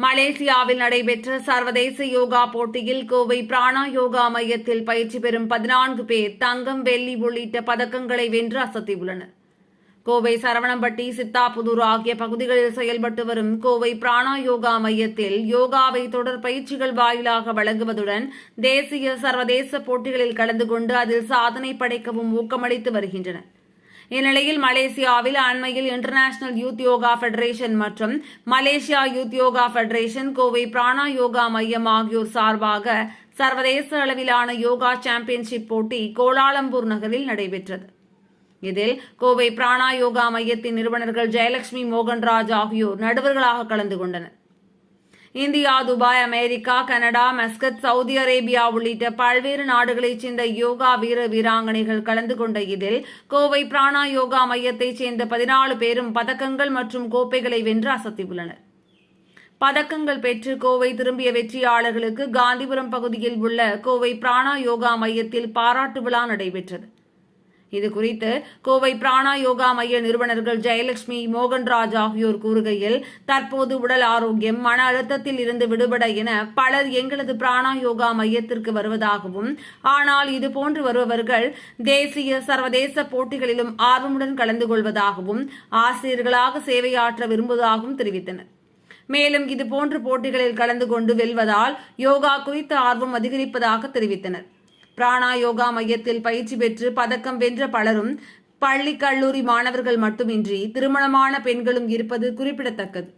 மலேசியாவில் நடைபெற்ற சர்வதேச யோகா போட்டியில் கோவை பிராணா யோகா மையத்தில் பயிற்சி பெறும் 14 பேர் தங்கம், வெள்ளி உள்ளிட்ட பதக்கங்களை வென்று அசத்தியுள்ளனர். கோவை சரவணம்பட்டி, சித்தாபுதூர் ஆகிய பகுதிகளில் செயல்பட்டு வரும் கோவை பிராணா யோகா மையத்தில் யோகாவை தொடர் பயிற்சிகள் வாயிலாக வழங்குவதுடன் தேசிய, சர்வதேச போட்டிகளில் கலந்து கொண்டு அதில் சாதனை படைக்கவும் ஊக்கமளித்து வருகின்றனர். இந்நிலையில் மலேசியாவில் அண்மையில் இன்டர்நேஷனல் யூத் யோகா ஃபெடரேஷன் மற்றும் Malaysia youth yoga federation, Kovai Prana yoga மையம் ஆகியோர் சார்பாக சர்வதேச அளவிலான யோகா சாம்பியன்ஷிப் போட்டி கோலாலம்பூர் நகரில் நடைபெற்றது. இதில் கோவை பிராணா யோகா மையத்தின் நிறுவனர்கள் ஜெயலட்சுமி, மோகன்ராஜ் ஆகியோர் நடுவர்களாக கலந்து கொண்டனர். India, Dubai, America, Canada, Muscat, Saudi Arabia உள்ளிட்ட பல்வேறு நாடுகளைச் சேர்ந்த யோகா வீராங்கனைகள் கலந்து கொண்ட இதில் கோவை பிராணா யோகா மையத்தைச் சேர்ந்த 14 பேரும் பதக்கங்கள் மற்றும் கோப்பைகளை வென்று அசத்தியுள்ளனர். பதக்கங்கள் பெற்று கோவை திரும்பிய வெற்றியாளர்களுக்கு காந்திபுரம் பகுதியில் உள்ள கோவை பிராணா யோகா மையத்தில் பாராட்டு விழா நடைபெற்றது. இதுகுறித்து கோவை பிராணா யோகா மைய நிறுவனர்கள் ஜெயலட்சுமி, மோகன்ராஜ் ஆகியோர் கூறுகையில், தற்போது உடல் ஆரோக்கியம், மன அழுத்தத்தில் இருந்து விடுபட என பலர் எங்களது பிராணா யோகா மையத்திற்கு வருவதாகவும், ஆனால் இதுபோன்று வருபவர்கள் தேசிய, சர்வதேச போட்டிகளிலும் ஆர்வமுடன் கலந்து கொள்வதாகவும், ஆசிரியர்களாக சேவையாற்ற விரும்புவதாகவும் தெரிவித்தனர். மேலும் இதுபோன்ற போட்டிகளில் கலந்து கொண்டு வெல்வதால் யோகா குறித்த ஆர்வம் அதிகரிப்பதாக தெரிவித்தனர். பிராணா யோகா மையத்தில் பயிற்சி பெற்று பதக்கம் வென்ற பலரும் பள்ளி, கல்லூரி மாணவர்கள் மட்டுமின்றி திருமணமான பெண்களும் இருப்பது குறிப்பிடத்தக்கது.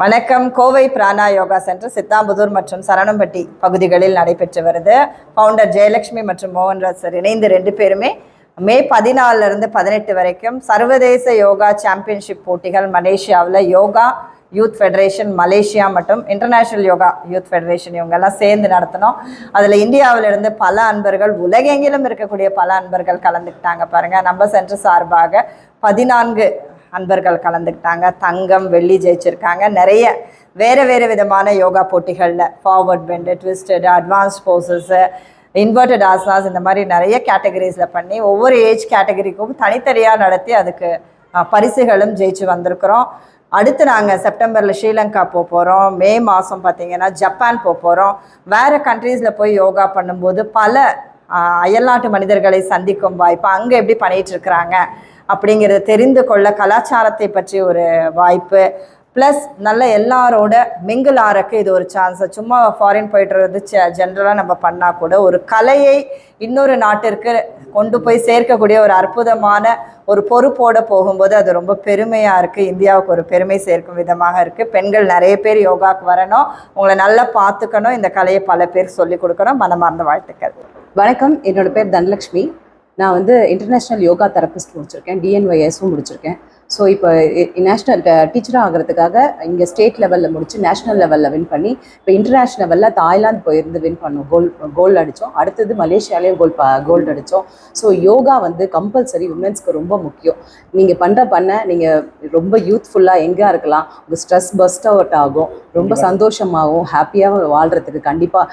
வணக்கம். கோவை பிராணா யோகா சென்டர் சித்தாம்புதூர் மற்றும் சரணம்பட்டி பகுதிகளில் நடைபெற்று வருது. ஃபவுண்டர் ஜெயலட்சுமி மற்றும் மோகன்ராஜ் சார் இணைந்து 2 பேருமே மே 14 18 வரைக்கும் சர்வதேச யோகா சாம்பியன்ஷிப் போட்டிகள் மலேசியாவில் யோகா யூத் ஃபெடரேஷன் மலேசியா மற்றும் இன்டர்நேஷ்னல் யோகா யூத் ஃபெடரேஷன் இவங்கெல்லாம் சேர்ந்து நடத்தினோம். அதில் இந்தியாவிலிருந்து பல அன்பர்கள், உலகெங்கிலும் இருக்கக்கூடிய பல அன்பர்கள் கலந்துக்கிட்டாங்க. பாருங்கள், நம்ம சென்டர் சார்பாக 14 அன்பர்கள் கலந்துக்கிட்டாங்க. தங்கம், வெள்ளி ஜெயிச்சிருக்காங்க. நிறைய வேறு விதமான யோகா போட்டிகளில் forward bend, twisted, advance poses, inverted asanas, இந்த மாதிரி நிறைய கேட்டகரிஸில் பண்ணி ஒவ்வொரு ஏஜ் கேட்டகரிக்கும் தனித்தனியாக நடத்தி அதுக்கு பரிசுகளும் ஜெயிச்சு வந்திருக்கிறோம். அடுத்து நாங்கள் செப்டம்பரில் ஸ்ரீலங்கா போகிறோம். மே மாதம் பார்த்திங்கன்னா ஜப்பான் போகிறோம். வேறு கண்ட்ரீஸில் போய் யோகா பண்ணும்போது பல அயல்நாட்டு மனிதர்களை சந்திக்கும் வாய்ப்பு, அங்கே எப்படி பண்ணிகிட்ருக்குறாங்க அப்படிங்கிறத தெரிந்து கொள்ள கலாச்சாரத்தை பற்றி ஒரு வாய்ப்பு, ப்ளஸ் நல்ல எல்லாரோட மிங்கிள் ஆறக்கு இது ஒரு சான்ஸ். சும்மா ஃபாரின் போய்ட்டுறது ஜென்ரலாக நம்ம பண்ணால் கூட ஒரு கலையை இன்னொரு நாட்டிற்கு கொண்டு போய் சேர்க்கக்கூடிய ஒரு அற்புதமான ஒரு பொறுப்போடு போகும்போது அது ரொம்ப பெருமையாக இருக்குது. இந்தியாவுக்கு ஒரு பெருமை சேர்க்கும் விதமாக இருக்குது. பெண்கள் நிறைய பேர் யோகாவுக்கு வரணும், உங்களை நல்லா பார்த்துக்கணும், இந்த கலையை பல பேர் சொல்லிக் கொடுக்கணும். மனமார்ந்த வாழ்த்துக்கள். வணக்கம், என்னோடய பேர் தனலக்ஷ்மி. நான் இன்டர்நேஷ்னல் யோகா தெரபிஸ்ட் முடிச்சிருக்கேன், டிஎன்ஒய்எஸும் முடிச்சிருக்கேன். ஸோ இப்போ நேஷ்னல் டீச்சராக ஆகிறதுக்காக இங்கே ஸ்டேட் லெவலில் முடித்து நேஷ்னல் லெவலில் வின் பண்ணி இப்போ இன்டர்நேஷ்னல் லெவலில் தாய்லாந்து போயிருந்து வின் பண்ணோம். கோல்டு அடித்தோம். அடுத்தது மலேசியாலேயும் கோல்டு அடித்தோம். ஸோ யோகா கம்பல்சரி உமன்ஸ்க்கு ரொம்ப முக்கியம். நீங்கள் பண்ண நீங்கள் ரொம்ப யூத்ஃபுல்லாக எங்கே இருக்கலாம், உங்கள் ஸ்ட்ரெஸ் பஸ்ட் அவுட் ஆகும், ரொம்ப சந்தோஷமாகவும் ஹாப்பியாகவும் வாழ்கிறதுக்கு கண்டிப்பாக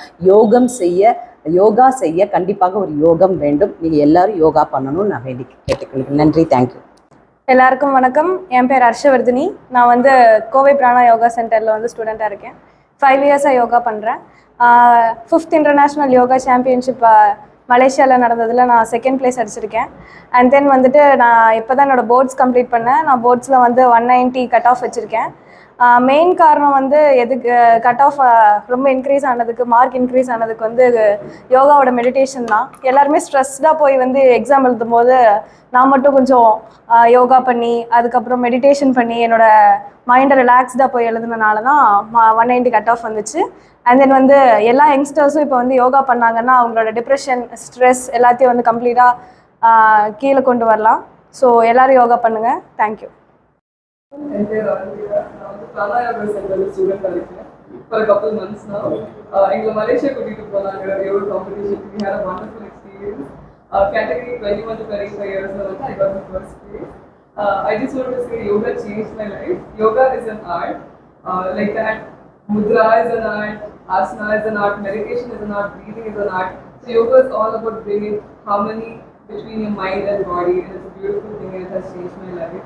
யோகா செய்ய கண்டிப்பாக ஒரு யோகம் வேண்டும். நீங்கள் எல்லோரும் யோகா பண்ணணும்னு நான் வேண்டி கேட்டுக்கொள்கிறேன். நன்றி, தேங்க்யூ. எல்லாருக்கும் வணக்கம். என் பேர் ஹர்ஷவர்தினி. நான் கோவை பிராணா யோகா சென்டரில் ஸ்டூடெண்ட்டாக இருக்கேன். 5 இயர்ஸாக யோகா பண்ணுறேன். 5th இன்டர்நேஷ்னல் யோகா சாம்பியன்ஷிப் மலேசியாவில் நடந்ததில் நான் 2nd place அடிச்சிருக்கேன். அண்ட் தென் நான் இப்போ தான் என்னோடய போர்ட்ஸ் கம்ப்ளீட் பண்ணேன். நான் போர்ட்ஸில் 190 கட் ஆஃப் வச்சுருக்கேன். மெயின் காரணம் எதுக்கு கட் ஆஃப் ரொம்ப இன்க்ரீஸ் ஆனதுக்கு, மார்க் இன்க்ரீஸ் ஆனதுக்கு யோகாவோட மெடிடேஷன் தான். எல்லாருமே ஸ்ட்ரெஸ்டாக போய் எக்ஸாம் எழுதும் போது நான் மட்டும் கொஞ்சம் யோகா பண்ணி அதுக்கப்புறம் மெடிடேஷன் பண்ணி என்னோடய மைண்டை ரிலாக்ஸ்டாக போய் எழுதுனனால தான் 190 கட் ஆஃப் வந்துச்சு. அண்ட் தென் எல்லா யங்ஸ்டர்ஸும் இப்போ யோகா பண்ணாங்கன்னா அவங்களோட டிப்ரெஷன், ஸ்ட்ரெஸ் எல்லாத்தையும் கம்ப்ளீட்டாக கீழே கொண்டு வரலாம். ஸோ எல்லோரும் யோகா பண்ணுங்கள். Thank you. Prana Yoga Center student for a couple months now. In Malaysia, we yoga competition. We had a wonderful experience. Category 21 to 25 years old, I got the first place. I just want to say yoga changed my life. Yoga is an art. Like that, mudra is an art, asana is an art, meditation is an art, breathing is an art. So yoga is all about bringing harmony between your mind and body, and it's a beautiful thing and it has changed my life.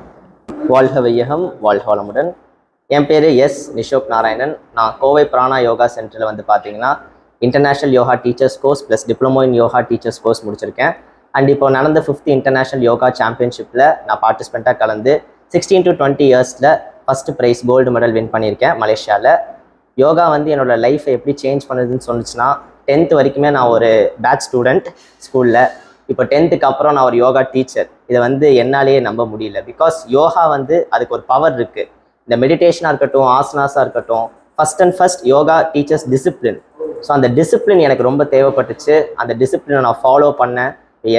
வாழ்க வையகம், வாழ்க வளமுடன். என் பேர் S Nishok Narayanan. நான் கோவை பிராணா யோகா சென்டரில் பார்த்தீங்கன்னா international yoga teachers course plus diploma in yoga teachers course முடிச்சிருக்கேன். And இப்போ நடந்த 5th இன்டர்நேஷ்னல் யோகா சாம்பியன்ஷிப்பில் நான் பார்ட்டிசிபெண்ட்டாக கலந்து 16 to 20 இயர்ஸில் first prize gold medal win பண்ணியிருக்கேன் மலேசியாவில். யோகா என்னோடய லைஃப்பை எப்படி சேஞ்ச் பண்ணுதுன்னு சொன்னிச்சுன்னா, 10th வரைக்குமே நான் ஒரு பேட்ச் ஸ்டூடெண்ட் ஸ்கூலில். இப்போ 10th அப்புறம் நான் ஒரு யோகா டீச்சர். இதை என்னாலேயே நம்ப முடியல. பிகாஸ் யோகா அதுக்கு ஒரு பவர் இருக்குது. இந்த மெடிடேஷனாக இருக்கட்டும், ஆசனாஸாக இருக்கட்டும், first yoga teachers discipline. So அந்த டிசிப்ளின் எனக்கு ரொம்ப தேவைப்பட்டுச்சு. அந்த டிசிப்ளினை நான் ஃபாலோ பண்ணேன்.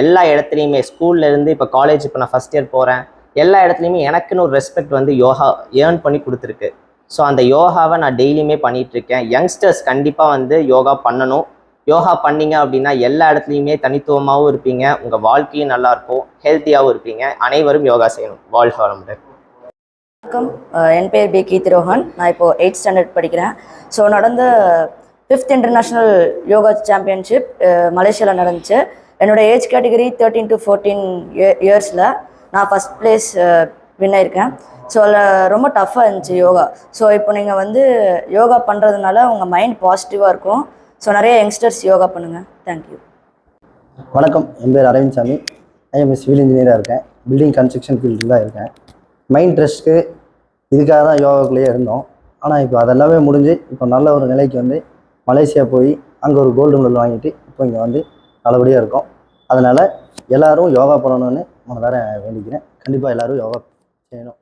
எல்லா இடத்துலையுமே, ஸ்கூல்லேருந்து இப்போ காலேஜ், இப்போ நான் ஃபஸ்ட் இயர் போகிறேன், எல்லா இடத்துலையுமே எனக்குன்னு ஒரு ரெஸ்பெக்ட் யோகா ஏர்ன் பண்ணி கொடுத்துருக்கு. ஸோ அந்த யோகாவை நான் டெய்லியுமே பண்ணிகிட்ருக்கேன். யங்ஸ்டர்ஸ் கண்டிப்பாக யோகா பண்ணணும். யோகா பண்ணிங்க அப்படின்னா எல்லா இடத்துலையுமே தனித்துவமாகவும் இருப்பீங்க, உங்கள் வாழ்க்கையும் நல்லாயிருக்கும், ஹெல்த்தியாகவும் இருப்பீங்க. அனைவரும் யோகா செய்யணும். வாழ்க வளமுடன். வணக்கம், என் பேர் பி கீர்த்திரோஹன். நான் இப்போது 8th ஸ்டாண்டர்ட் படிக்கிறேன். ஸோ நடந்த 5th இன்டர்நேஷ்னல் யோகா சாம்பியன்ஷிப் மலேசியாவில் நடந்துச்சு. என்னோடய ஏஜ் கேட்டகரி 13 to 14 இயர்ஸில் நான் ஃபஸ்ட் பிளேஸ் வின் ஆயிருக்கேன். ஸோ அதில் ரொம்ப டஃப்பாக இருந்துச்சு யோகா. ஸோ இப்போ நீங்கள் யோகா பண்ணுறதுனால உங்கள் மைண்ட் பாசிட்டிவாக இருக்கும். ஸோ நிறைய யங்ஸ்டர்ஸ் யோகா பண்ணுங்கள். தேங்க்யூ. வணக்கம், என் பேர் அரவிந்த் சாமி. ஐஎம் சிவில் இன்ஜினியராக இருக்கேன். பில்டிங் கன்ஸ்ட்ரக்ஷன் ஃபீல்டில் தான் இருக்கேன். மைண்ட் ரெஸ்ட்டுக்கு இதுக்காக தான் யோகாக்குள்ளேயே இருந்தோம். ஆனால் இப்போ அதெல்லாமே முடிஞ்சு இப்போ நல்ல ஒரு நிலைக்கு மலேசியா போய் அங்கே ஒரு கோல்டு மெடல் வாங்கிட்டு இப்போ இங்கே நல்லபடியாக இருக்கோம். அதனால் எல்லோரும் யோகா பண்ணணும்னு மனதார வேண்டிக்கிறேன். கண்டிப்பாக எல்லோரும் யோகா செய்யணும்.